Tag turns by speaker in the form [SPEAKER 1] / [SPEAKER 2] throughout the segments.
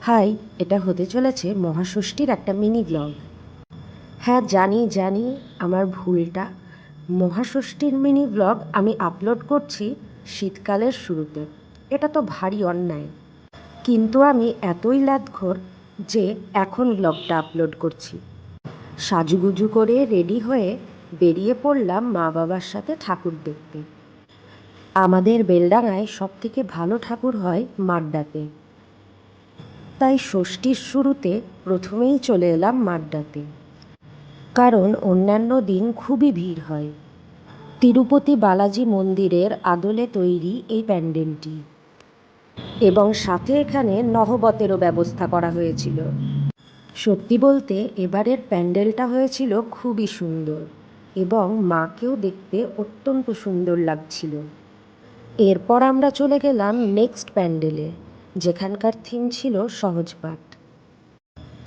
[SPEAKER 1] High, এটা হতে চলেছে মহাষষ্ঠীর একটা মিনি ব্লগ। হ্যাঁ, জানি আমার ভুলটা। মহাষষ্ঠীর মিনি ব্লগ আমি আপলোড করছি শীতকালের শুরুতে। এটা তো ভারী অন্যায়, কিন্তু আমি এতই ল্যাদখোর যে এখন ব্লগটা আপলোড করছি। সাজুগুজু করে রেডি হয়ে বেরিয়ে পড়লাম মা বাবার সাথে ঠাকুর দেখতে। আমাদের বেলডাঙায় সবথেকে ভালো ঠাকুর হয় মাড্ডাতে, তাই ষষ্ঠীর শুরুতে প্রথমেই চলে এলাম মাড্ডাতে, কারণ অন্যান্য দিন খুবই ভিড় হয়। তিরুপতি বালাজি মন্দিরের আদলে তৈরি এই প্যান্ডেলটি, এবং সাথে এখানে নহবতেরও ব্যবস্থা করা হয়েছিল। সত্যি বলতে এবারের প্যান্ডেলটা হয়েছিল খুবই সুন্দর, এবং মাকেও দেখতে অত্যন্ত সুন্দর লাগছিল। এরপর আমরা চলে গেলাম নেক্সট প্যান্ডেলে, যেখানকার থিম ছিল সহজপাঠ।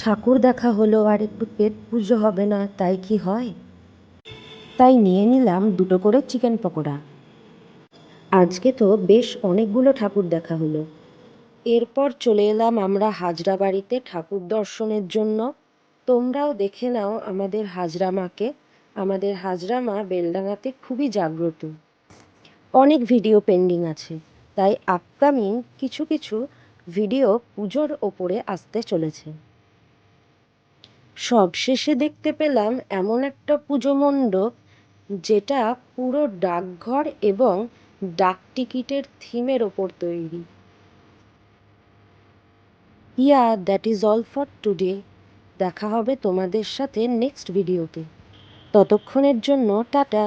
[SPEAKER 1] ঠাকুর দেখা হলো আর একটু পেট পুজো হবে না, তাই কি হয়? তাই নিয়ে নিলাম দুটো করে চিকেন পকোড়া। আজকে তো বেশ অনেকগুলো ঠাকুর দেখা হলো। এরপর চলে এলাম আমরা হাজরা বাড়িতে ঠাকুর দর্শনের জন্য। তোমরাও দেখে নাও আমাদের হাজরা মাকে। আমাদের হাজরা মা বেলডাঙাতে খুবই জাগ্রত। অনেক ভিডিও পেন্ডিং আছে, তাই আপকামিং কিছু কিছু ভিডিও পুজোর ওপরে আসতে চলেছে। সবশেষে দেখতে পেলাম এমন একটা পুজো মণ্ডপ, যেটা পুরো ডাকঘর এবং ডাক টিকিটের থিমের ওপর তৈরি। That is all for today. দেখা হবে তোমাদের সাথে নেক্সট ভিডিওতে। ততক্ষণের জন্য টাটা।